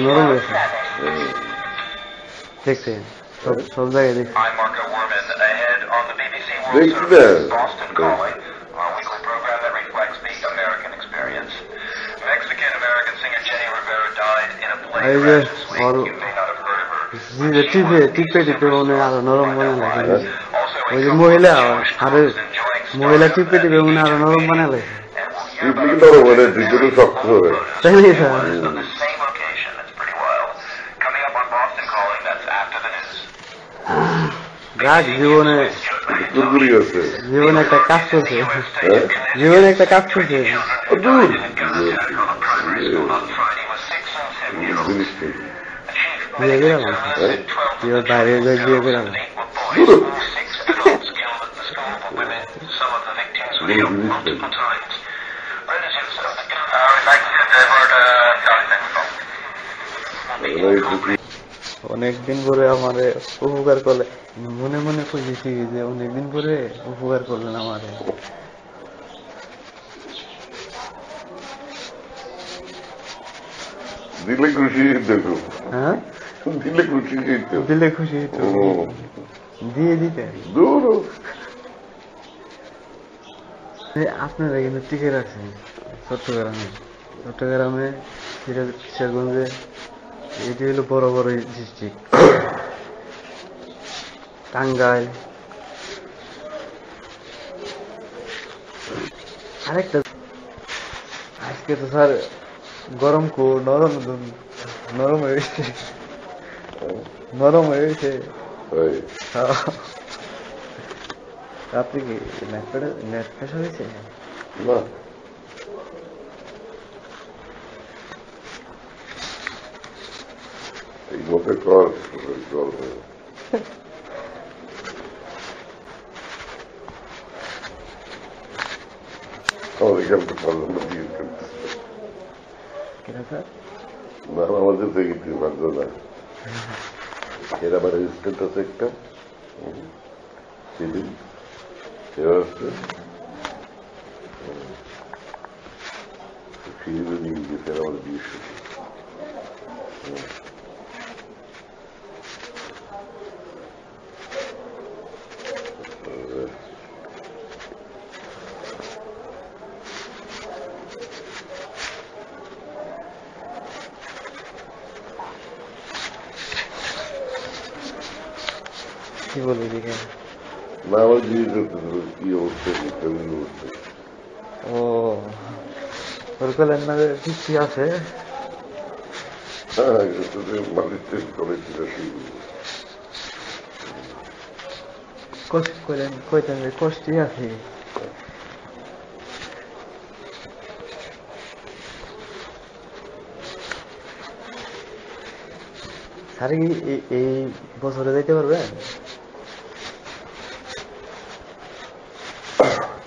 নরম গেছে দেখছি সব জায়গায় দেখছি এই যে টিপে টিপে মনে আরো নরম বানা লাগে ওই যে মহিলা আরে মহিলা টিপে টিপে মনে আরো নরম বানা লাগে তাই নাকি স্যার রাগ জীবনে একটা কাজ করছে জীবনে একটা কাজ করছে বিয়ে বেরালাম বাইরে বিয়ে বেরালাম অনেকদিন পরে আমারে উপকার করলে মনে মনে খুঁজেছি যে অনেকদিন পরে উপকার করলেন আমারে দিলে খুশি দেখো হ্যাঁ দিলে খুশি দিয়ে দিতে আপনারা কিন্তু টিকে রাখছেন চট্টগ্রামে কিশোরগঞ্জে এটি হলো বড় বড় ডিস্ট্রিক্ট টাঙ্গাইল আরেকটা আজকে তো স্যার গরম কো নরম হয়েছে আপনি কি নেট ফেস হয়েছে না এই মতে কর আমাদের এখানটা পর্যন্ত দিয়ে না আমাদের দেখি ভাগ্য না এর আবার রেজিস্ট্যান্ট আছে একটা সিভিল সেও আছে সিভিল নিয়ে গেছে আমাদের 20 কি বলি দেখে না আমার জিজ্ঞেস করতে কি অবস্থা কেমন অবস্থা ও ওর কলেন না কিস্তি আছে মালিক টেস্ট করেছিল কইতেন যে কষ্টই আছে স্যার কি এই বছরে যাইতে পারবেন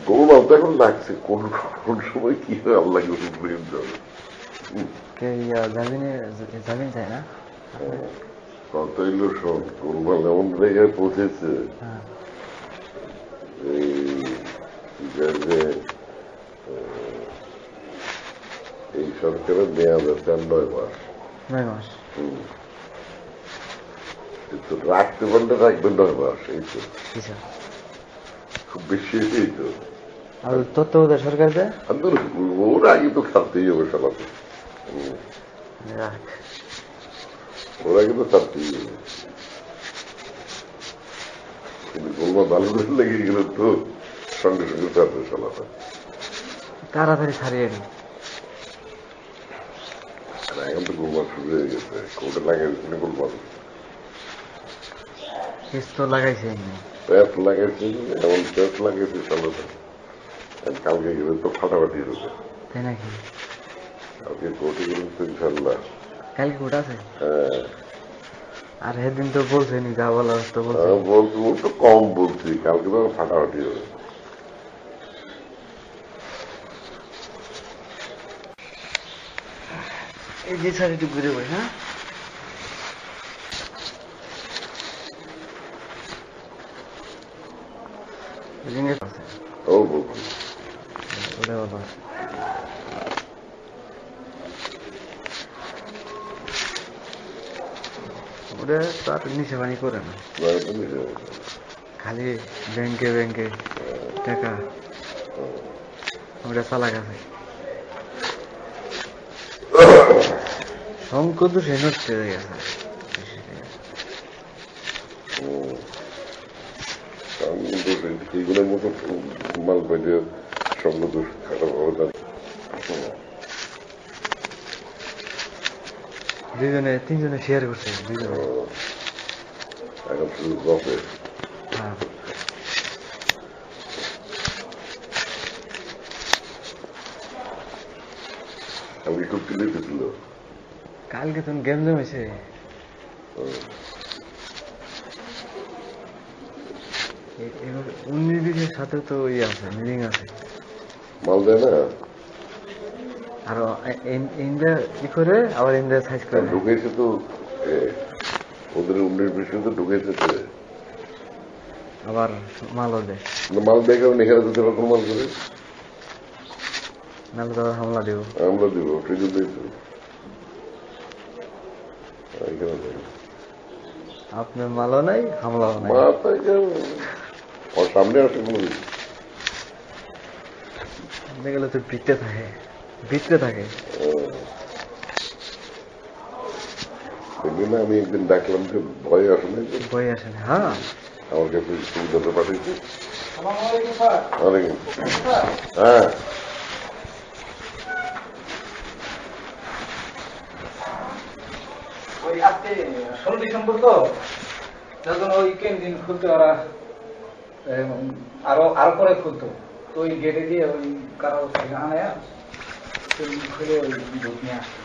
গৌরব তো এখন লাগছে কোন সময় কি হয় আল্লাহ জামিন চাই না কথা হইল শোন কোরবান এমন জায়গায় পৌঁছেছে এই সরকারের মেয়াদ আছে 9 মাস রাখতে পারলে রাখবেন 9 মাস এই তো খুব বেশি এই তো আর তত্ত্বাবধায়ক সরকার দেয় ওরা আগে তো ছাড়তেই হবে সবাইকে ওরা কিন্তু ছাড়তেই হবে কিন্তু গোলমা ভালো লেগে গেল তো সঙ্গে সঙ্গে ছাড়বে সবাই তাড়াতাড়ি ছাড়িয়ে দিই এখন তো গোলমা শুরু হয়ে গেছে কোর্টে লাগাইছে গোলমা তো লাগাইছে প্যাট লাগাইছে এমন প্যাট লাগাইছে সবাই কালকে গেলে তো ফাটাফাটি হবে তাই নাকি কালকে কোর্টে গেলে তো ইনশাল্লাহ কালকে কোর্ট আছে আর সেদিন তো বলছেনি যা বলার তো বলছি ও তো কম বলছি কালকে তো ফাটাফাটি হবে এই যে স্যার একটু ঘুরে বই হ্যাঁ ও বলছি ওটা বলো ওটা তো আর নিচে পানি করে না, খালি ব্যাংকে ব্যাংকে টাকা ওটা চালা গেছে। সংকট তো সে নষ্ট হয়ে গেছে। এইগুলোর মতো মাল পাইলে সঙ্গে দোষ খারাপ অবদান। দুজনে তিনজনে শেয়ার করছে দুজনে। এখন শুধু গপে। হ্যাঁ আমি খুব কিনে দিছিল কালকে তুমি গেম জমেছে। 19-20-এর সাথে তো ওই আছে, মিলিং আছে। মাল দেয় না আর ইন্ডিয়া কি করে আবার ইন্ডিয়া সাইজ করে ঢুকেছে তো ওদের 19-20 তো ঢুকেছে তো আবার মালও দেয়। মাল দেয় কারণ এখানে যদি রকম মাল করে নাহলে তো হামলা দিব। আমরা দিব সেই জন্যই তো এখানে আপনার মালও নাই হামলাও নাই। ওর সামনে আসে কোনো গেলে তো ভিতরে থাকে, ভিতরে থাকে। না আমি একদিন ডাকলাম যে ভয় আসে না, ভয় আসে না। হ্যাঁ আমার কাছে সুবিধাটা পাঠিয়েছি। হ্যাঁ ওই আজকে 16 ডিসেম্বর তো যখন ওই ক্যান্টিন খুলতে ওরা আরো পরে খুলতো, তো ওই গেটে দিয়ে ওই কারো আনায়া খুলে ওই দুধ নিয়ে আসতো।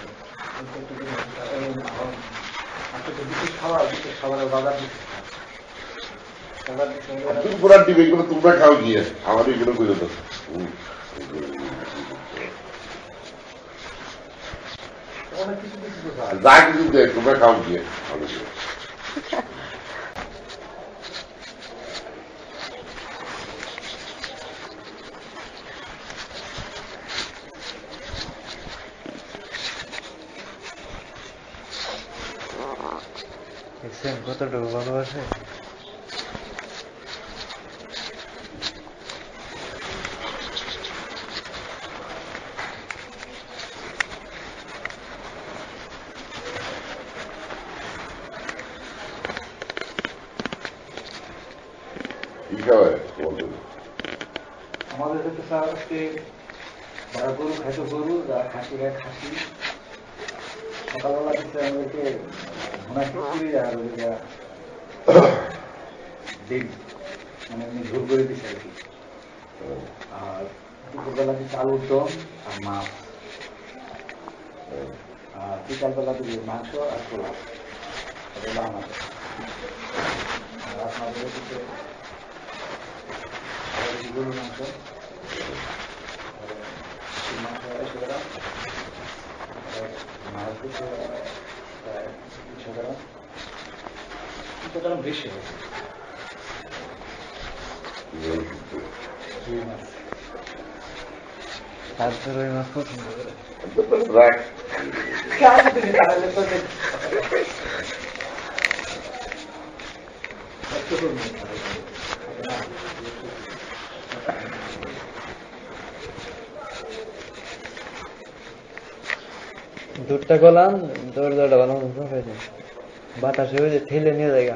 বিশেষ খাবারের বাজার পুরা টিভি এগুলো তোমরা খাও গিয়ে আমার এগুলো করে দাও। যা কিছু দেখ তোমরা খাও গিয়ে দেখছেন কতটুকু ভালোবাসে। আমাদের হচ্ছে স্যার আজকে যারা গরু খাইতো গরু, যারা খাসি খায় খাসি। সকালবেলা দিচ্ছে আমাদেরকে ঘোনা খিচুড়ি আর ডিম, মানে এমনি ঝোল করে দিচ্ছে আর কি। আর দুপুরবেলা দিচ্ছে আলুর দম আর মাছ। আর বিকালবেলা দিচ্ছে মাংস আর পোলাও, এটা আমাদের। আর আপনাদের হচ্ছে গরুর মাংস, মাংস 100 গ্রাম, মাছ দিচ্ছে প্রায় 200 গ্রাম, 200 গ্রাম বেশি হয়েছে। তারপর ওই মাছ পছন্দ করে। দুধটা গলাম দরজাটা ভালো মতো বাতাসে ওই যে ঠেলে নিয়ে যায়।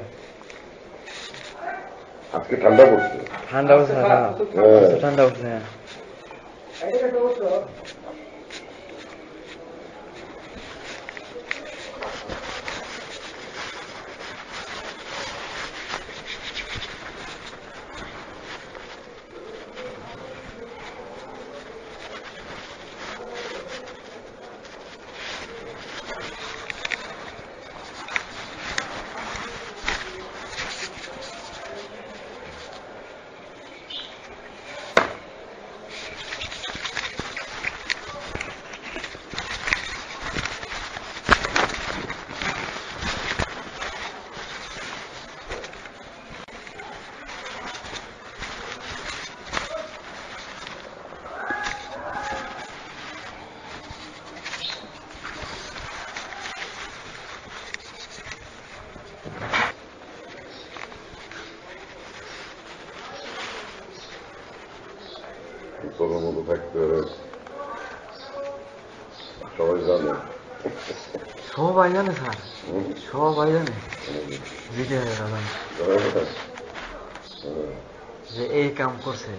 আজকে ঠান্ডা পড়ছে, ঠান্ডা পড়ছে, ঠান্ডা পড়ছে। তোর মতো থাকতে হবে সবাই জানে সবাই জানে স্যার সবাই জানে বিজয় যে এই কাম করছে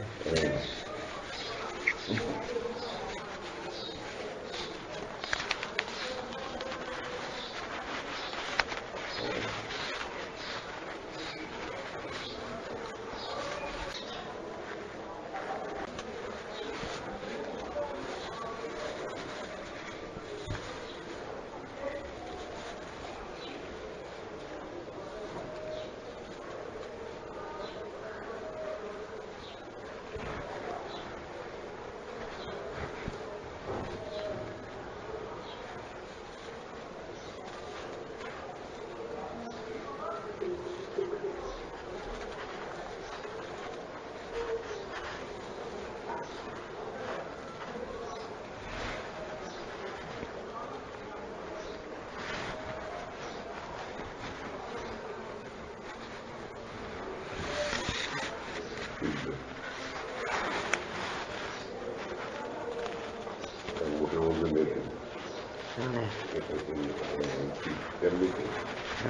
মুখের মধ্যে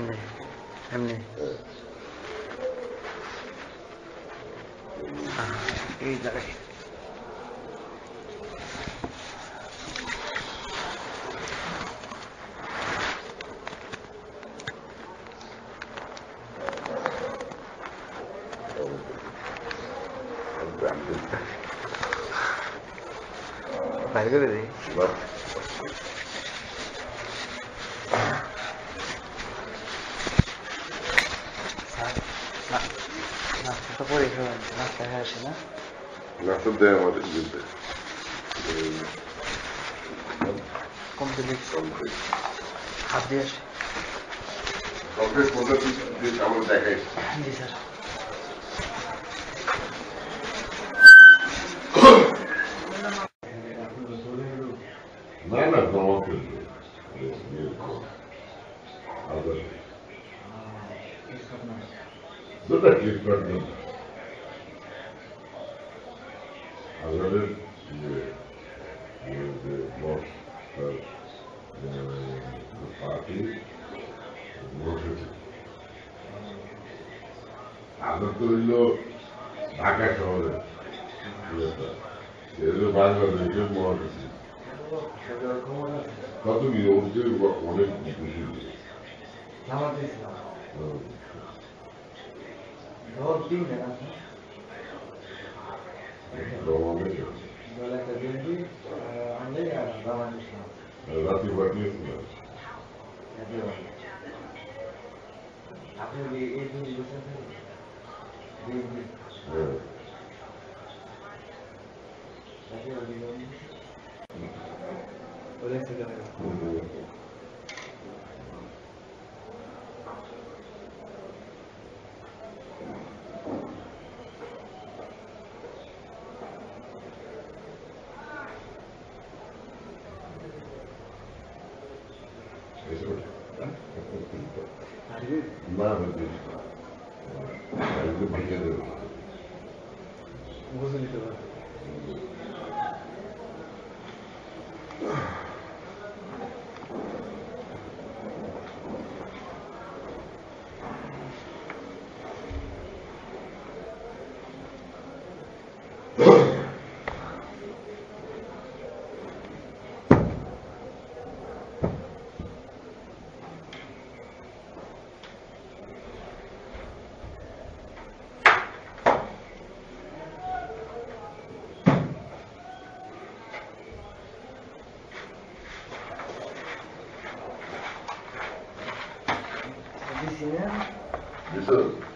নেই এমনি এই জায়গায় বাইরে করে দিই নাস্তা পরে নাস্তা হয়ে আসে না নাস্তা দেয় আমাদের দিতে কমপ্লিট হাত দিয়ে আসে কমপ্লিট কোনটা আমার দেখাই জি স্যার না না তোমাকে দুটা ক্লিক করবেন আমাদের বস পার্টি বসেছে আগে তো হইল ঢাকা শহরে বাংলাদেশের মহাসচিব কত কি ওদের অনেক বেশি রাতে পাঠিয়েছিলাম আপনি এই দিন না ভেঙে দেবে বুঝে নিতে পারে This is